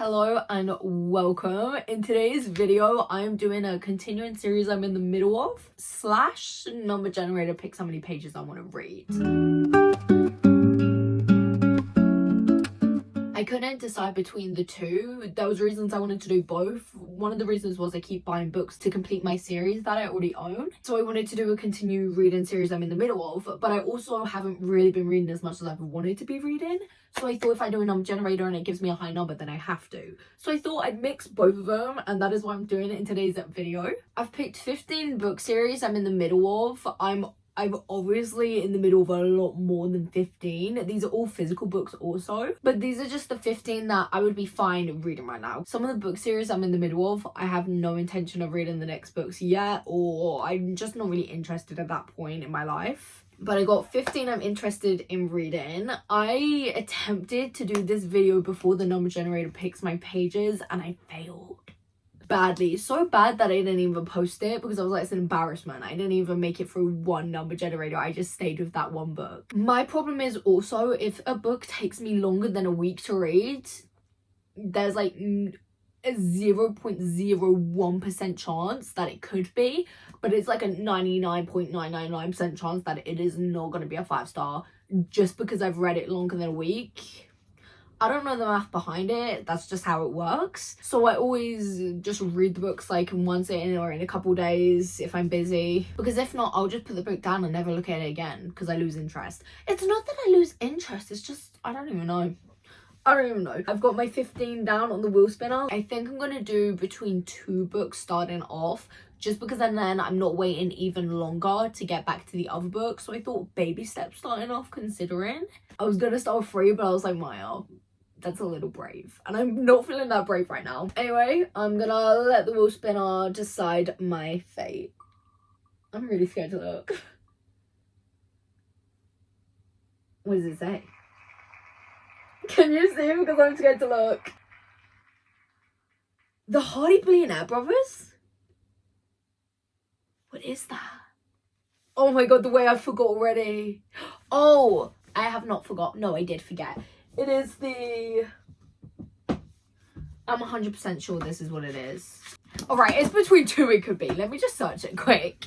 Hello and welcome. In today's video, I'm doing a continuing series I'm in the middle of / number generator picks how many pages I want to read. I couldn't decide between the two. There was reasons I wanted to do both. One of the reasons was I keep buying books to complete my series that I already own. So I wanted to do a continued reading series I'm in the middle of, but I also haven't really been reading as much as I've wanted to be reading. So I thought if I do a number generator and it gives me a high number, then I have to. So I thought I'd mix both of them, and that is why I'm doing it in today's video. I've picked 15 book series I'm in the middle of. I'm obviously in the middle of a lot more than 15. These are all physical books also, but these are just the 15 that I would be fine reading right now. Some of the book series I'm in the middle of, I have no intention of reading the next books yet, or I'm just not really interested at that point in my life. But I got 15 I'm interested in reading. I attempted to do this video before the number generator picks my pages, and I failed badly. So bad that I didn't even post it because I was like, it's an embarrassment. I didn't even make it through one number generator. I just stayed with that one book. My problem is also, if a book takes me longer than a week to read, there's like a 0.01% chance that it could be, but it's like a 99.999% chance that it is not going to be a 5-star just because I've read it longer than a week. I don't know the math behind it. That's just how it works. So I always just read the books like in one sitting or in a couple days if I'm busy. Because if not, I'll just put the book down and never look at it again because I lose interest. It's not that I lose interest. It's just, I don't even know. I've got my 15 down on the wheel spinner. I think I'm going to do between 2 books starting off, just because then I'm not waiting even longer to get back to the other book. So I thought baby steps starting off, considering. I was going to start with 3, but I was like, Maya, that's a little brave. And I'm not feeling that brave right now. Anyway, I'm going to let the wheel spinner decide my fate. I'm really scared to look. What does it say? Can you see? Because I'm scared to look. The Hardy Billionaire Brothers? What is that? Oh my god, the way I forgot already. Oh, I have not forgot. No, I did forget. It is the... I'm 100% sure this is what it is. Alright, it's between 2 it could be. Let me just search it quick.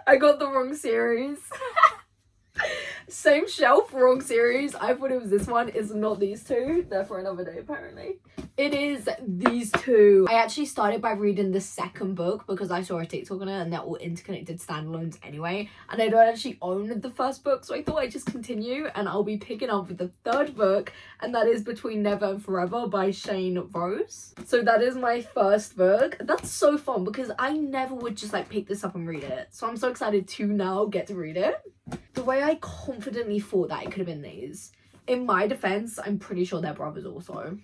I got the wrong series. Same shelf, wrong series. I thought it was this one. It's not these two. They're for another day, apparently. It is these two. I actually started by reading the second book because I saw a TikTok on it, and they're all interconnected standalones anyway. And I don't actually own the first book, so I thought I'd just continue, and I'll be picking up with the third book, and that is Between Never and Forever by Shane Rose. So that is my first book. That's so fun because I never would just like pick this up and read it. So I'm so excited to now get to read it. The way I confidently thought that it could have been these. In my defense, I'm pretty sure they're brothers also.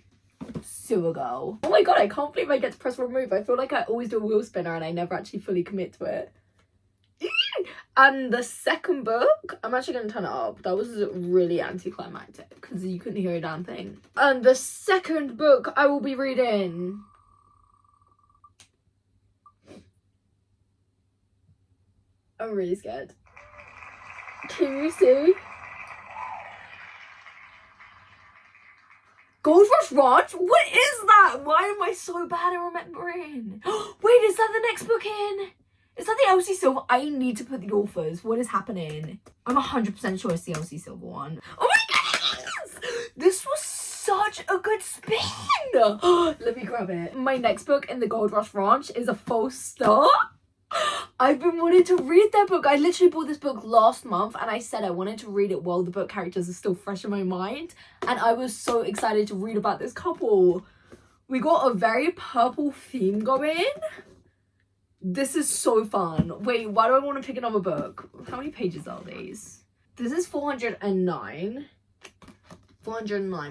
Sewer Girl. Oh my god, I can't believe I get to press remove. I feel like I always do a wheel spinner and I never actually fully commit to it. And the second book, I'm actually going to turn it up. That was really anticlimactic because you couldn't hear a damn thing. And the second book I will be reading... I'm really scared. Can you see? Gold Rush Ranch? What is that? Why am I so bad at remembering? Wait, is that the next book in? Is that the Elsie Silver? I need to put the authors. What is happening? I'm 100% sure it's the Elsie Silver one. Oh my goodness! This was such a good spin! Let me grab it. My next book in the Gold Rush Ranch is a false start. I've been wanting to read that book. I literally bought this book last month, and I said I wanted to read it while the book characters are still fresh in my mind, and I was so excited to read about this couple. We got a very purple theme going. This is so fun. Wait, why do I want to pick another book? How many pages are these? This is 409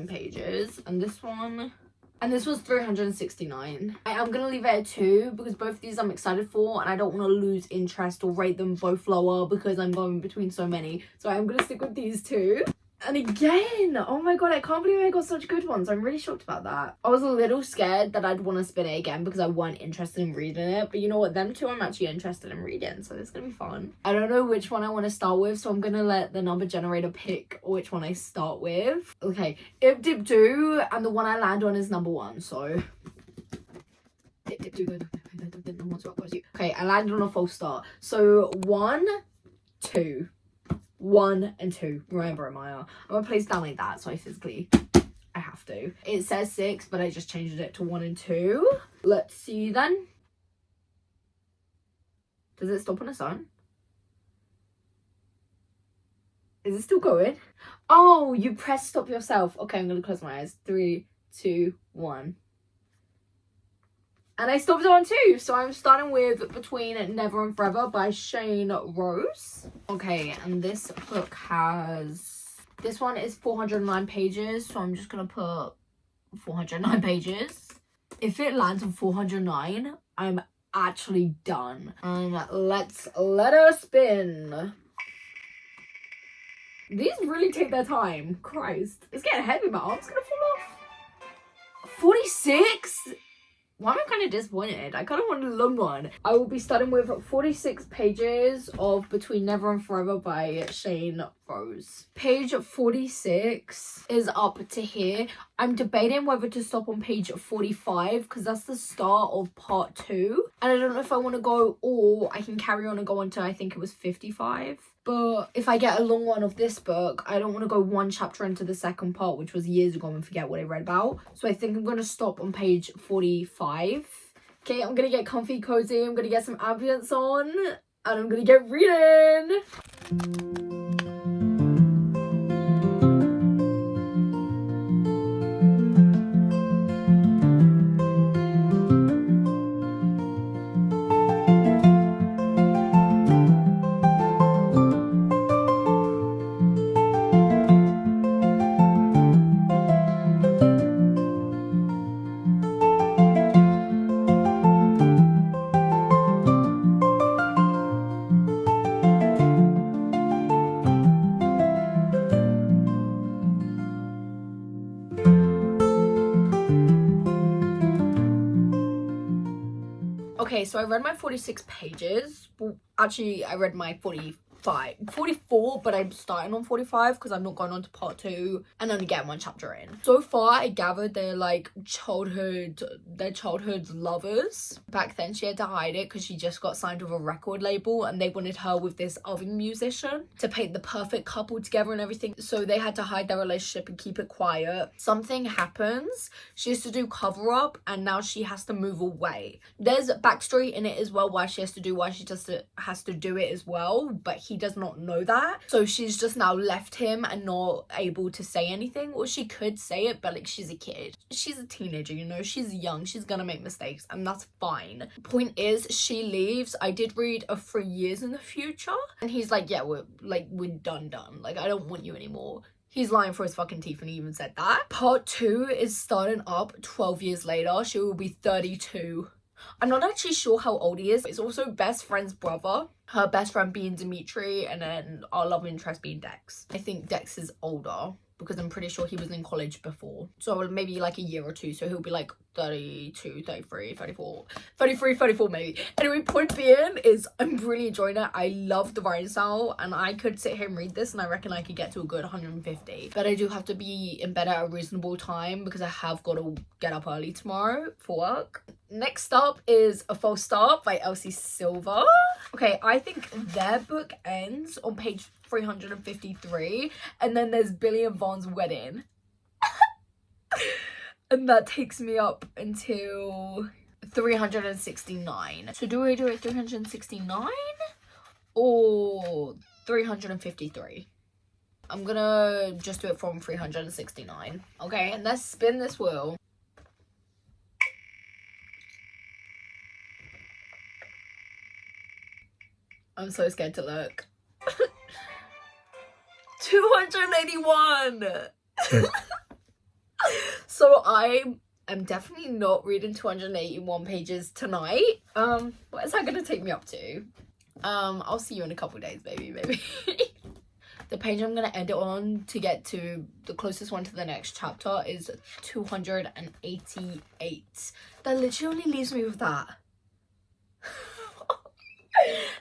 pages, and this one... And this was 369. I am going to leave it at 2 because both of these I'm excited for, and I don't want to lose interest or rate them both lower because I'm going between so many. So I'm going to stick with these two. And again, oh my god, I can't believe I got such good ones. I'm really shocked about that. I was a little scared that I'd want to spin it again because I wasn't interested in reading it. But you know what? Them two I'm actually interested in reading. So it's going to be fun. I don't know which one I want to start with. So I'm going to let the number generator pick which one I start with. Okay. Ip Dip Do. And the one I land on is number 1. So... Dip Dip Do. Okay, I landed on a false start. So 1, 2. 1 and 2. Remember, Maya. I'm gonna place it down like that, so I physically I have to. It says 6, but I just changed it to 1 and 2. Let's see then. Does it stop on its own? Is it still going? Oh, you press stop yourself. Okay, I'm gonna close my eyes. 3, 2, 1. And I stopped on 2, so I'm starting with Between Never and Forever by Shane Rose. Okay, and this book has... This one is 409 pages, so I'm just going to put 409 pages. If it lands on 409, I'm actually done. And let's let her spin. These really take their time. Christ. It's getting heavy, my arm's going to fall off. 46? Why am I kind of disappointed? I kind of wanted a long one. I will be starting with 46 pages of Between Never and Forever by Shane Rose. Page 46 is up to here. I'm debating whether to stop on page 45 because that's the start of part 2. And I don't know if I want to go, or I can carry on and go on to, I think it was 55. But if I get a long one of this book, I don't want to go one chapter into the second part, which was years ago, and forget what I read about. So I think I'm going to stop on page 45. Okay, I'm going to get comfy, cozy. I'm going to get some ambience on. And I'm going to get reading. Okay, so I read my 46 pages. Well, actually, I read my 44, but I'm starting on 45 because I'm not going on to part 2 and only getting one chapter in. So far, I gathered they're like childhood lovers. Back then, she had to hide it because she just got signed with a record label and they wanted her with this other musician to paint the perfect couple together and everything. So they had to hide their relationship and keep it quiet. Something happens. She has to do cover up and now she has to move away. There's backstory in it as well why she just has to do it as well, but he does not know that. So she's just now left him and not able to say anything, or she could say it, but like she's a kid, she's a teenager, you know, she's young, she's gonna make mistakes, and that's fine. Point is, she leaves. I did read a 3 years in the future and he's like, yeah, we're done, like I don't want you anymore. He's lying for his fucking teeth and he even said that. Part 2 is starting up 12 years later. She will be 32. I'm not actually sure how old he is. It's also best friend's brother. Her best friend being Dimitri, and then our love interest being Dex. I think Dex is older because I'm pretty sure he was in college before. So maybe like a year or two. So he'll be like 32, 33, 34, 33, 34 maybe. Anyway, point being is I'm really enjoying it. I love the writing style and I could sit here and read this and I reckon I could get to a good 150. But I do have to be in bed at a reasonable time because I have got to get up early tomorrow for work. Next up is A False Start by Elsie Silver. Okay, I think their book ends on page 353 and then there's Billy and Vaughn's wedding. And that takes me up until 369. So do I do it 369 or 353? I'm gonna just do it from 369. Okay, and let's spin this wheel. I'm so scared to look. 281! So I am definitely not reading 281 pages tonight. What is that gonna take me up to? I'll see you in a couple days, baby. The page I'm gonna end it on to get to the closest one to the next chapter is 288. That literally only leaves me with that.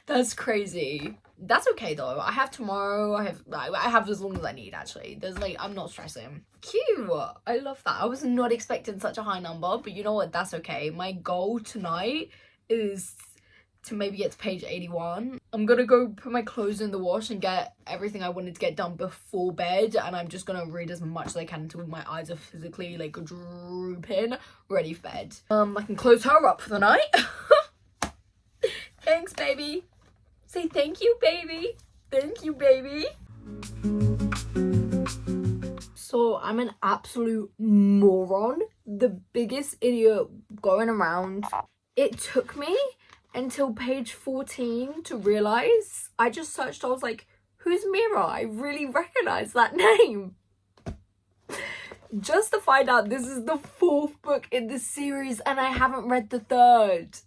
That's crazy. That's okay though. I have tomorrow. I have as long as I need, actually. There's like, I'm not stressing. Cute. I love that. I was not expecting such a high number, but you know what? That's okay. My goal tonight is to maybe get to page 81. I'm gonna go put my clothes in the wash and get everything I wanted to get done before bed, and I'm just gonna read as much as I can until my eyes are physically like drooping, ready for bed. I can close her up for the night. Thanks, baby. Say thank you, baby. Thank you, baby. So I'm an absolute moron. The biggest idiot going around. It took me until page 14 to realize. I just searched. I was like, who's Mira? I really recognize that name. Just to find out this is the 4th book in the series and I haven't read the 3rd.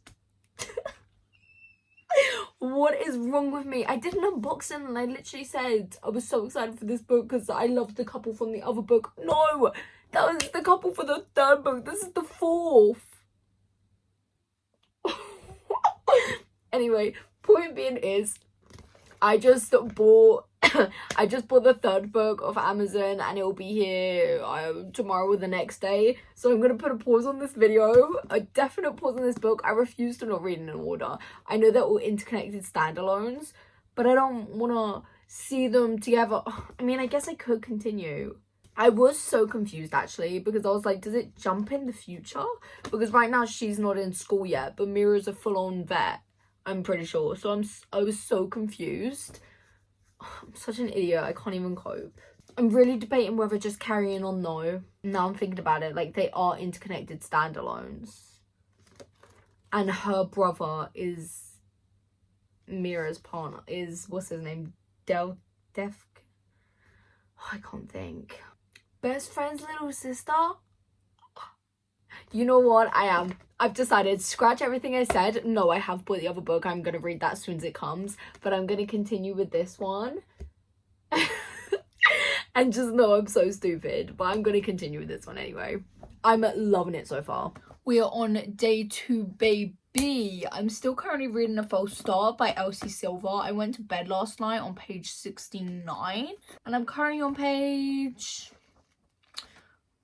What is wrong with me? I did an unboxing and I literally said I was so excited for this book because I loved the couple from the other book. No, that was the couple for the 3rd book. This is the 4th. Anyway, point being is I just bought the 3rd book off Amazon and it will be here tomorrow or the next day. So I'm going to put a pause on this video, a definite pause on this book. I refuse to not read in order. I know they're all interconnected standalones, but I don't want to see them together. I mean, I guess I could continue. I was so confused actually because I was like, does it jump in the future? Because right now she's not in school yet, but Mira's a full-on vet, I'm pretty sure. So I was so confused. I'm such an idiot. I can't even cope. I'm really debating whether just carrying on though. Now I'm thinking about it. Like, they are interconnected standalones. And her brother is Mira's partner. What's his name? Oh, I can't think. Best friend's little sister? You know what? I've decided, scratch everything I said. No, I have bought the other book. I'm going to read that as soon as it comes. But I'm going to continue with this one. And just know I'm so stupid. But I'm going to continue with this one anyway. I'm loving it so far. We are on day 2, baby. I'm still currently reading A False Start by Elsie Silver. I went to bed last night on page 69. And I'm currently on page...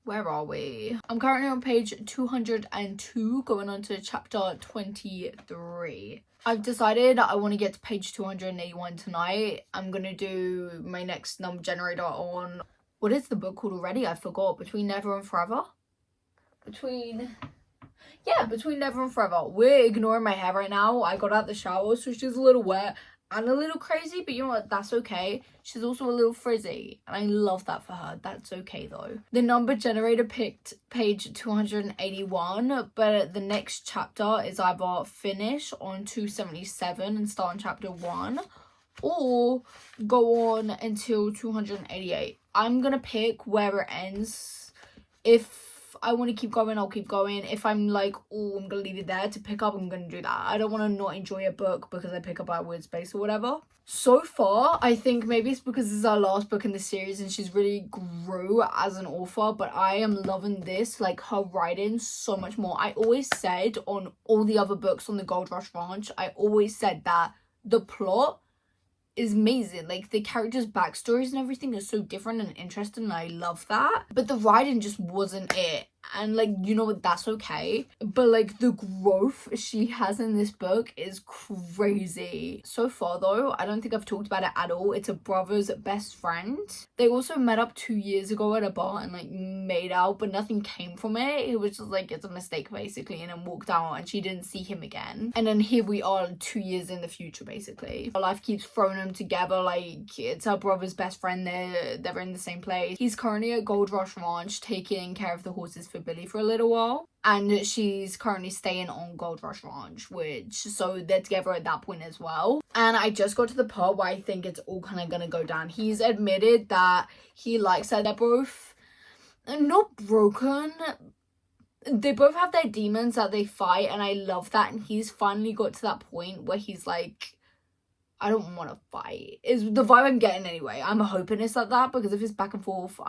Where are we? I'm currently on page 202, going on to chapter 23. I've decided I want to get to page 281 tonight. I'm going to do my next number generator on... What is the book called already? I forgot. Between Never and Forever? Between Never and Forever. We're ignoring my hair right now. I got out the shower, so she's a little wet and a little crazy, but you know what? That's okay. She's also a little frizzy, and I love that for her. That's okay, though. The number generator picked page 281, but the next chapter is either finish on 277 and start on chapter 1, or go on until 288. I'm gonna pick where it ends. If I want to keep going, I'll keep going. If I'm like, oh, I'm gonna leave it there to pick up, I'm gonna do that. I don't want to not enjoy a book because I pick up at a weird space or whatever. So far, I think maybe it's because this is our last book in the series and she's really grew as an author, but I am loving this, like her writing so much more. I always said on all the other books on the Gold Rush Ranch, I always said that the plot is amazing. Like, the characters' backstories and everything is so different and interesting, and I love that. But the writing just wasn't it. And like, you know what, that's okay. But like, the growth she has in this book is crazy. So far though, I don't think I've talked about it at all. It's a brother's best friend. They also met up 2 years ago at a bar and like made out, but nothing came from it. It was just like, it's a mistake basically, and then walked out and she didn't see him again. And then here we are 2 years in the future basically. Her life keeps throwing them together. Like, it's her brother's best friend. They're in the same place. He's currently at Gold Rush Ranch taking care of the horses for Billy for a little while, and she's currently staying on Gold Rush Ranch, so they're together at that point as well. And I just got to the part where I think it's all kind of gonna go down. He's admitted that he likes that they're both not broken. They both have their demons that they fight, and I love that. And he's finally got to that point where he's like, I don't want to fight is the vibe I'm getting anyway. I'm hoping it's like that, because if it's back and forth,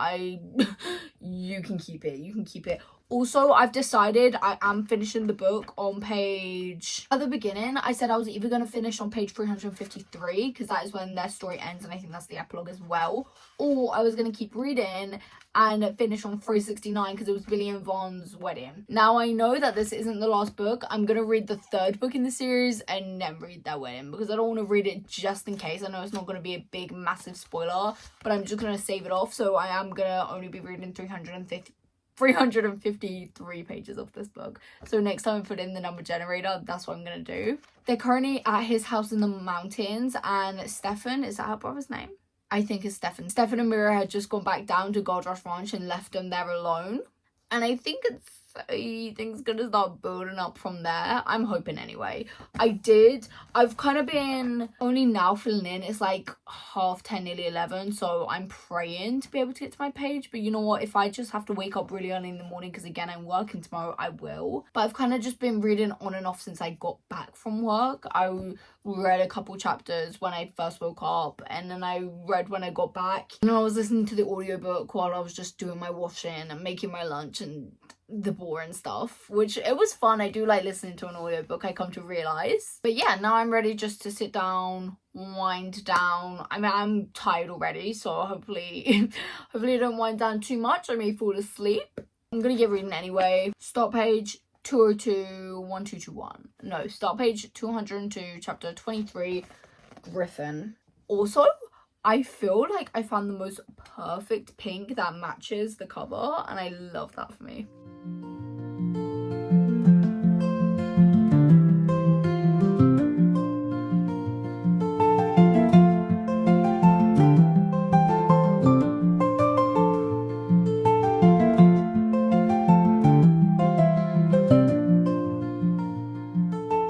you can keep it. Also, I've decided I am finishing the book on page, at the beginning I said I was either going to finish on page 353, because that is when their story ends, and I think that's the epilogue as well, or I was going to keep reading and finish on 369 because it was Billy and Vaughn's wedding. Now I know that this isn't the last book. I'm gonna read the third book in the series and then read their wedding, because I don't want to read it just in case. I know it's not going to be a big massive spoiler, but I'm just gonna save it off, so I am gonna only be reading 353 pages of this book. So next time I put in the number generator, that's what I'm gonna do. They're currently at his house in the mountains, and Stefan, is that her brother's name? I think it's Stefan. Stefan and Mira had just gone back down to Gold Rush Ranch and left them there alone. And I think it's gonna start building up from there. I'm hoping anyway. I've kind of been only now filling in. It's like 10:30, nearly 11, so I'm praying to be able to get to my page. But you know what, if I just have to wake up really early in the morning, because again I'm working tomorrow, I will. But I've kind of just been reading on and off since I got back from work. I read a couple chapters when I first woke up, and then I read when I got back, and I was listening to the audiobook while I was just doing my washing and making my lunch and the boring stuff, which it was fun. I do like listening to an audiobook, I come to realize. But yeah, now I'm ready just to sit down, wind down. I mean, I'm tired already, so hopefully I don't wind down too much. I may fall asleep. I'm gonna get reading anyway. Start page 202, 1221. No, start page 202, chapter 23, Griffin. Also, I feel like I found the most perfect pink that matches the cover, and I love that for me.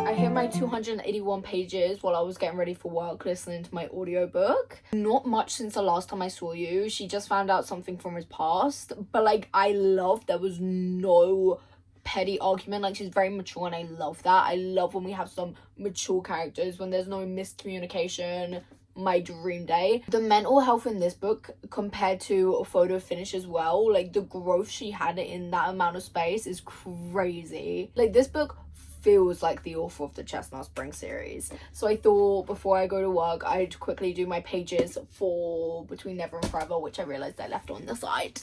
I hit my 281 pages while I was getting ready for work, listening to my audiobook. Not much since the last time I saw you. She just found out something from his past, but like I love there was no petty argument. Like, she's very mature, and I love that. I love when we have some mature characters, when there's no miscommunication. My dream day. The mental health in this book compared to a photo finish as well, like the growth she had in that amount of space is crazy. Like, this book feels like the author of the Chestnut Spring series. So I thought before I go to work, I'd quickly do my pages for Between Never and Forever, which I realized I left on the side.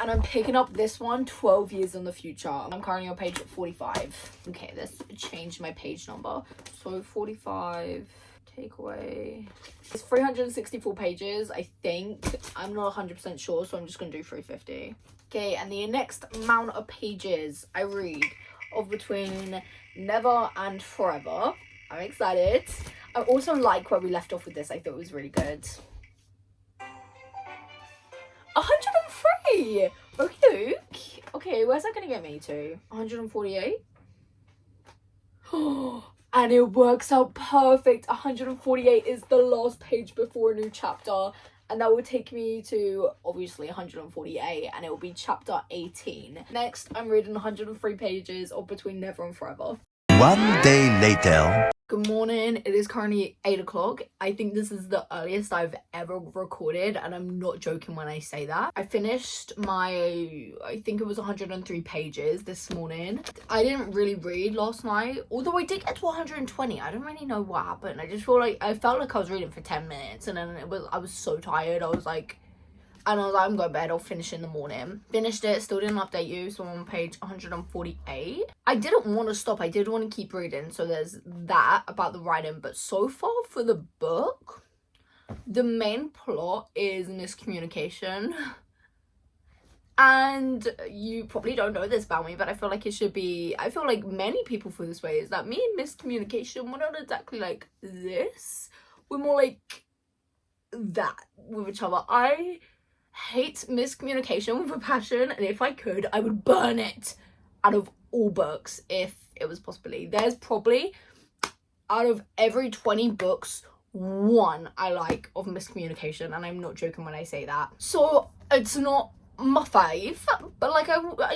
And I'm picking up this one 12 years in the future. I'm currently on page 45. Okay, this changed my page number. So 45, take away. It's 364 pages, I think. I'm not 100% sure, so I'm just going to do 350. Okay, and the next amount of pages I read of Between Never and Forever. I'm excited. I also like where we left off with this. I thought it was really good. 103! Okay. Okay, where's that gonna get me to? 148? And it works out perfect. 148 is the last page before a new chapter. And that would take me to, obviously, 148. And it will be chapter 18. Next, I'm reading 103 pages of Between Never and Forever. One day later. Good morning. It is currently 8 o'clock. I think this is the earliest I've ever recorded, and I'm not joking when I say that. I finished I think it was 103 pages this morning. I didn't really read last night, although I did get to 120. I don't really know what happened. I just felt like I was reading for 10 minutes, and then I was so tired. I was like, I'm going to bed, I'll finish in the morning. Finished it, still didn't update you, so I'm on page 148. I didn't want to stop, I did want to keep reading, so there's that about the writing. But so far for the book, the main plot is miscommunication. And you probably don't know this about me, but I feel like I feel like many people feel this way, is that me and miscommunication, we're not exactly like this. We're more like that with each other. I hate miscommunication with a passion, and if I could, I would burn it out of all books if it was possible. There's probably, out of every 20 books, one I like of miscommunication, and I'm not joking when I say that. So it's not my fave, but like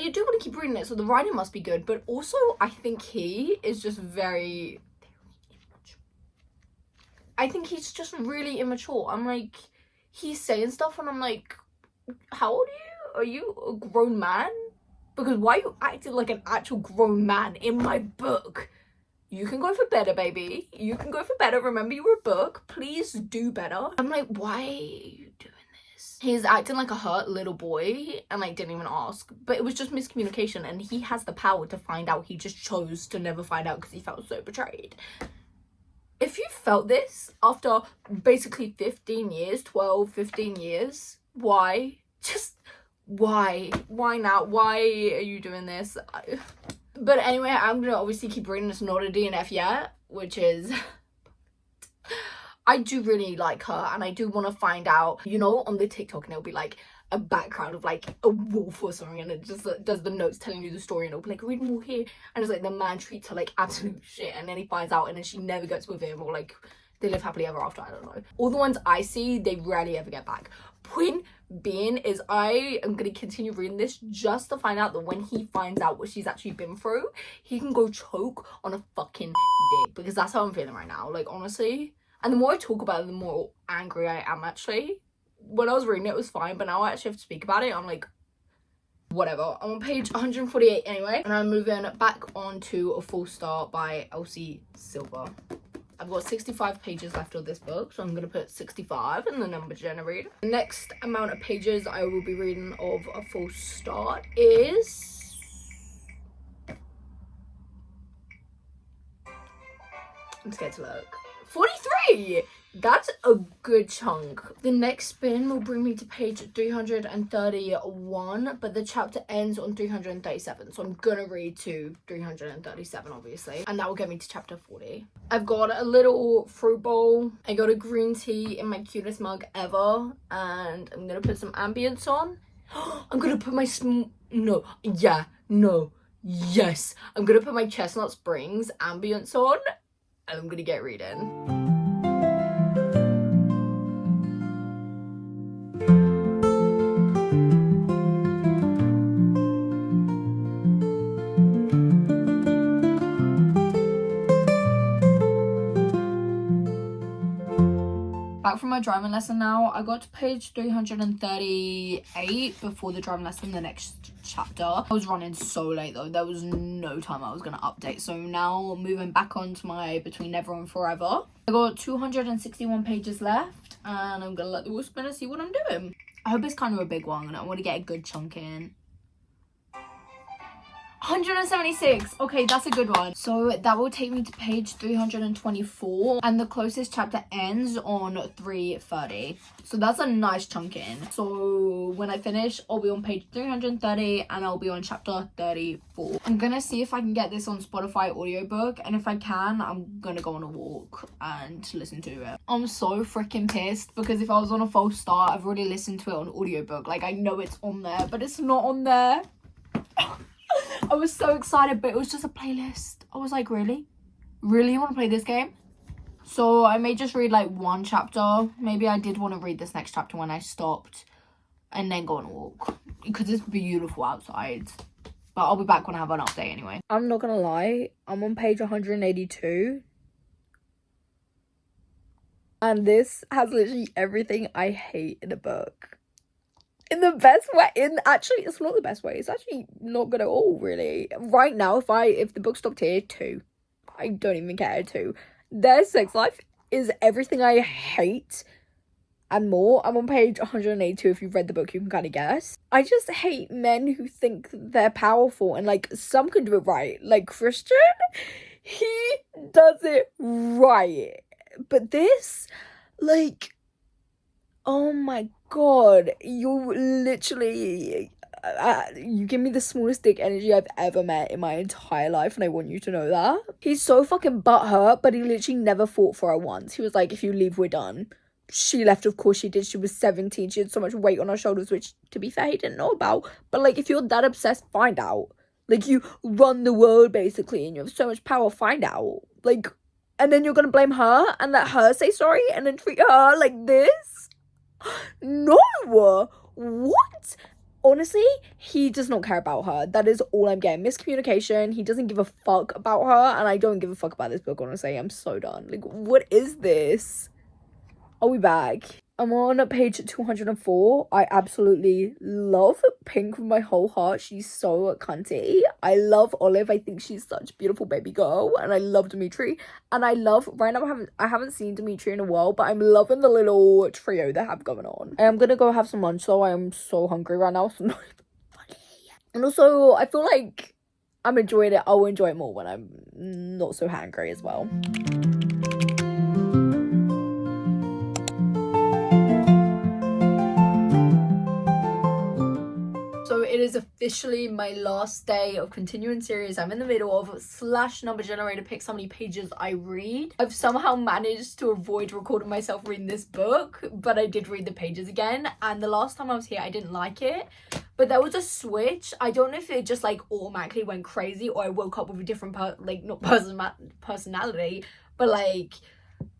you do want to keep reading it, so the writing must be good. But also I think he is just very I think he's just really immature. I'm like, he's saying stuff and I'm like, how old are you? Are you a grown man? Because why are you acting like an actual grown man in my book? You can go for better, baby. You can go for better. Remember, you were a book. Please do better. I'm like, why are you doing this? He's acting like a hurt little boy and like didn't even ask. But it was just miscommunication and he has the power to find out. He just chose to never find out because he felt so betrayed. If you felt this after basically 15 years, 12, 15 years, why? Just why? Why now? Why are you doing this? But anyway, I'm gonna obviously keep reading. It's not a DNF yet, which is... I do really like her and I do want to find out, you know, on the TikTok, and it'll be like a background of like a wolf or something, and it just does the notes telling you the story, and it'll be like, read more here, and it's like the man treats her like absolute shit, and then he finds out and then she never gets with him, or like they live happily ever after. I don't know. All the ones I see, they rarely ever get back. Point being is I am going to continue reading this just to find out that when he finds out what she's actually been through, he can go choke on a fucking dick, because that's how I'm feeling right now, like, honestly. And the more I talk about it, the more angry I am, actually. When I was reading it, it was fine, but now I actually have to speak about it. I'm like, whatever. I'm on page 148 anyway, and I'm moving back on to A False Start by Elsie Silver. I've got 65 pages left of this book, so I'm going to put 65 in the number generator. The next amount of pages I will be reading of A False Start is... I'm scared to look. 43! That's a good chunk. The next spin will bring me to page 331, but the chapter ends on 337, so I'm gonna read to 337, obviously, and that will get me to chapter 40. I've got a little fruit bowl. I got a green tea in my cutest mug ever, and I'm gonna put some ambience on. I'm gonna put my yes. I'm gonna put my Chestnut Springs ambience on, and I'm gonna get reading. Back from my driving lesson now. I got to page 338 before the driving lesson, the next chapter. I was running so late though. There was no time I was going to update. So now moving back on to my Between Never and Forever. I got 261 pages left and I'm going to let the wheel spin and see what I'm doing. I hope it's kind of a big one and I want to get a good chunk in. 176. Okay, that's a good one. So that will take me to page 324 and the closest chapter ends on 330. So that's a nice chunk in. So when I finish, I'll be on page 330 and I'll be on chapter 34. I'm gonna see if I can get this on Spotify audiobook, and if I can, I'm gonna go on a walk and listen to it. I'm so freaking pissed because if I was on A False Start, I've already listened to it on audiobook. Like, I know it's on there, but it's not on there. I was so excited, but it was just a playlist. I was like, really? Really, you want to play this game? So I may just read like one chapter. Maybe I did want to read this next chapter when I stopped and then go on a walk because it's beautiful outside. But I'll be back when I have an update anyway. I'm not gonna lie, I'm on page 182. And this has literally everything I hate in a book. In the best way. Actually, it's not the best way. It's actually not good at all, really. Right now, if the book stopped here, 2. I don't even care, 2. Their sex life is everything I hate and more. I'm on page 182. If you've read the book, you can kind of guess. I just hate men who think they're powerful, and like, some can do it right. Like Christian, he does it right. But this, like, oh my god, you literally, you give me the smallest dick energy I've ever met in my entire life, and I want you to know that. He's so fucking butthurt, but he literally never fought for her once. He was like, if you leave, we're done. She left, of course she did. She was 17. She had so much weight on her shoulders, which, to be fair, he didn't know about. But, like, if you're that obsessed, find out. Like, you run the world, basically, and you have so much power, find out. Like, and then you're gonna blame her and let her say sorry and then treat her like this? No! What? honestly, he does not care about her. That is all I'm getting. Miscommunication. He doesn't give a fuck about her, and I don't give a fuck about this book, honestly. I'm so done. Like, what is this? Are we back? I'm on page 204. I absolutely love Pink with my whole heart. She's so cunty. I love Olive. I think she's such a beautiful baby girl. And I love Dimitri. And I love, right now I haven't seen Dimitri in a while, but I'm loving the little trio they have going on. I am gonna go have some lunch though. I am so hungry right now. So not even funny. And also, I feel like I'm enjoying it. I'll enjoy it more when I'm not so hangry as well. So it is officially my last day of continuing series I'm in the middle of / number generator picks how many pages I read. I've somehow managed to avoid recording myself reading this book, but I did read the pages again, and the last time I was here I didn't like it, but there was a switch. I don't know if it just like automatically went crazy or I woke up with a different personality, but like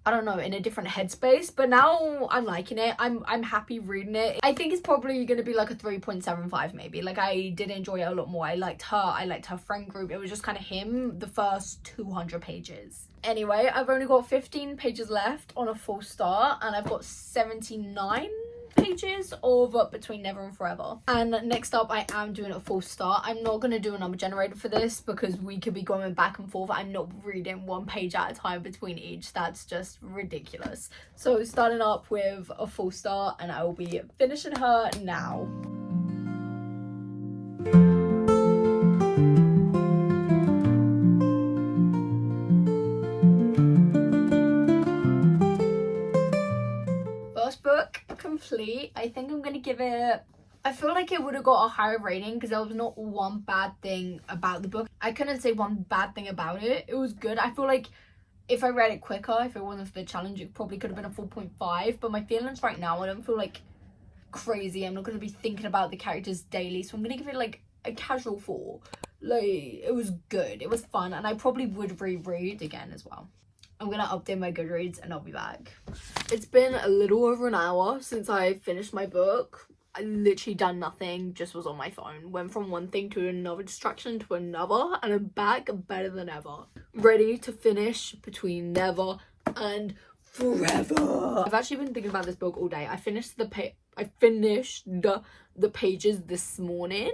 I don't know, in a different headspace. But now I'm liking it. I'm happy reading it. I think it's probably gonna be like a 3.75 maybe. Like, I did enjoy it a lot more. I liked her friend group. It was just kind of him the first 200 pages. Anyway, I've only got 15 pages left on a full start, and I've got 79 pages of Between Never and Forever. And next up, I am doing a full start. I'm not going to do a number generator for this because we could be going back and forth. I'm not reading one page at a time between each. That's just ridiculous. So starting up with a full start, and I will be finishing her now. First book complete. I think I'm gonna give it, I feel like it would have got a higher rating because there was not one bad thing about the book. I couldn't say one bad thing about it. It was good. I feel like if I read it quicker, if it wasn't for the challenge, it probably could have been a 4.5. But my feelings right now, I don't feel like crazy. I'm not gonna be thinking about the characters daily, so I'm gonna give it like a casual 4. Like, it was good, it was fun, and I probably would reread again as well. I'm gonna update my Goodreads and I'll be back. It's been a little over an hour since I finished my book. I literally done nothing, just was on my phone. Went from one thing to another distraction to another, and I'm back better than ever. Ready to finish Between Never and Forever. I've actually been thinking about this book all day. I finished the pages this morning.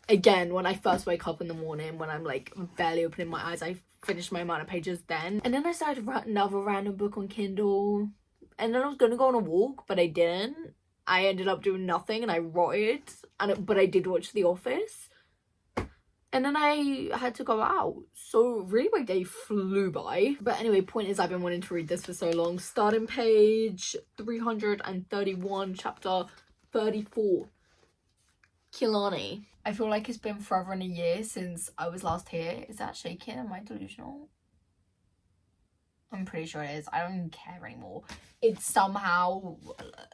Again, when I first wake up in the morning, when I'm like barely opening my eyes, I finished my amount of pages then. And then I started another random book on Kindle. And then I was going to go on a walk, but I didn't. I ended up doing nothing, and I rotted. But I did watch The Office. And then I had to go out. So really my day flew by. But anyway, point is, I've been wanting to read this for so long. Starting page 331, chapter 34. Kilani. I feel like it's been forever and a year since I was last here. Is that shaking? Am I delusional? I'm pretty sure it is. I don't even care anymore. It's somehow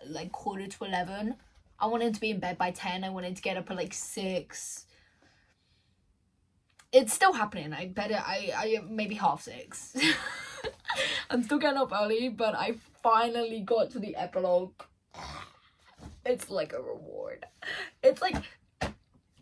like 11:15. I wanted to be in bed by 10. I wanted to get up at like 6. It's still happening. I maybe 6:30. I'm still getting up early, but I finally got to the epilogue. It's like a reward. It's like,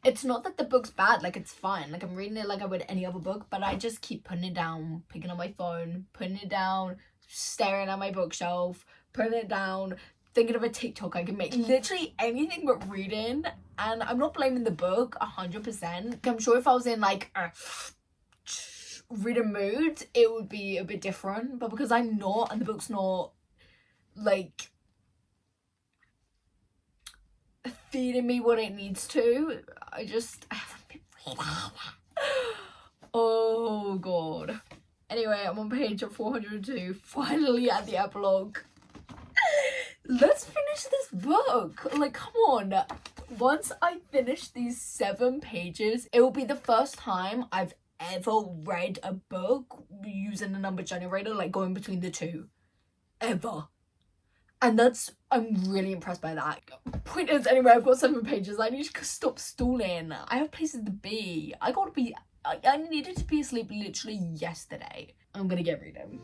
it's not that the book's bad, like it's fine, like I'm reading it like I would any other book, but I just keep putting it down, picking up my phone, putting it down, staring at my bookshelf, putting it down, thinking of a TikTok I can make, literally anything but reading. And I'm not blaming the book 100%. I'm sure if I was in like a reading mood, it would be a bit different, but because I'm not, and the book's not like feeding me what it needs to, I haven't been reading. Oh god. Anyway, I'm on page 402, finally at the epilogue. Let's finish this book. Like, come on. Once I finish these 7 pages, it will be the first time I've ever read a book using a number generator, like going between the two. Ever. And I'm really impressed by that. Point is, anyway, I've got 7 pages. I need to stop stalling. I have places to be. I needed to be asleep literally yesterday. I'm gonna get reading.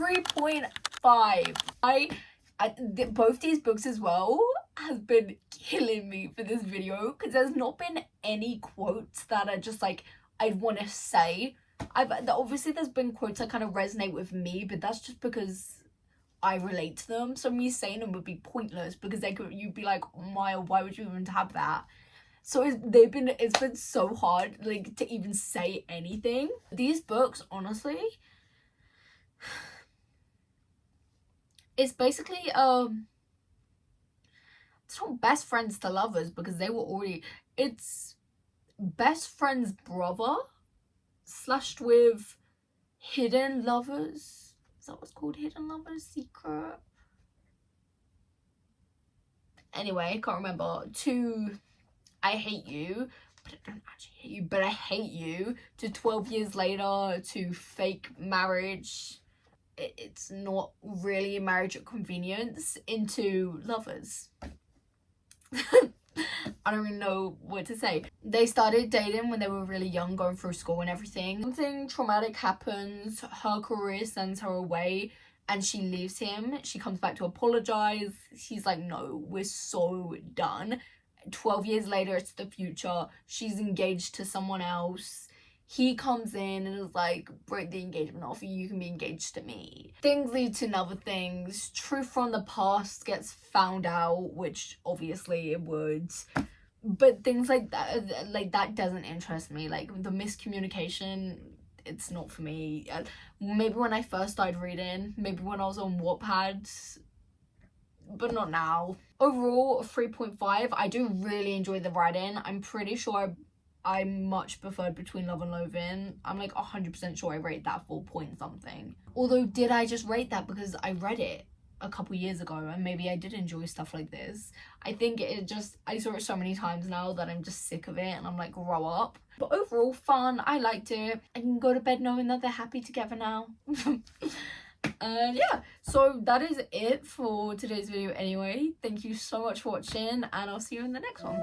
3.5. Both these books as well has been killing me for this video because there's not been any quotes that are just like I'd want to say. Obviously there's been quotes that kind of resonate with me, but that's just because I relate to them. So me saying them would be pointless because you'd be like, Maya, why would you even have that? So it's been so hard like to even say anything. These books, honestly, it's basically it's not best friends to lovers because they were already, it's best friend's brother slashed with hidden lovers. Is that what's called? Hidden lovers? Secret? Anyway, can't remember. To I hate you, but I don't actually hate you, but I hate you. To 12 years later, to fake marriage. It's not really a marriage at convenience, into lovers. I don't even know what to say. They started dating when they were really young, going through school and everything. Something traumatic happens, her career sends her away and she leaves him. She comes back to apologize. He's like, no, we're so done. 12 years later, it's the future. She's engaged to someone else. He comes in and is like, break the engagement off, you can be engaged to me. Things lead to other things. Truth from the past gets found out, which obviously it would. But things like that doesn't interest me. Like the miscommunication, it's not for me. Maybe when I first started reading, maybe when I was on Wattpad, but not now. Overall, 3.5. I do really enjoy the writing. I'm pretty sure I much preferred Between Love and Loathing. I'm like 100% sure I rate that 4 point something. Although, did I just rate that because I read it a couple years ago and maybe I did enjoy stuff like this? I think I saw it so many times now that I'm just sick of it and I'm like, grow up. But overall, fun. I liked it. I can go to bed knowing that they're happy together now. Yeah, so that is it for today's video anyway. Thank you so much for watching and I'll see you in the next one.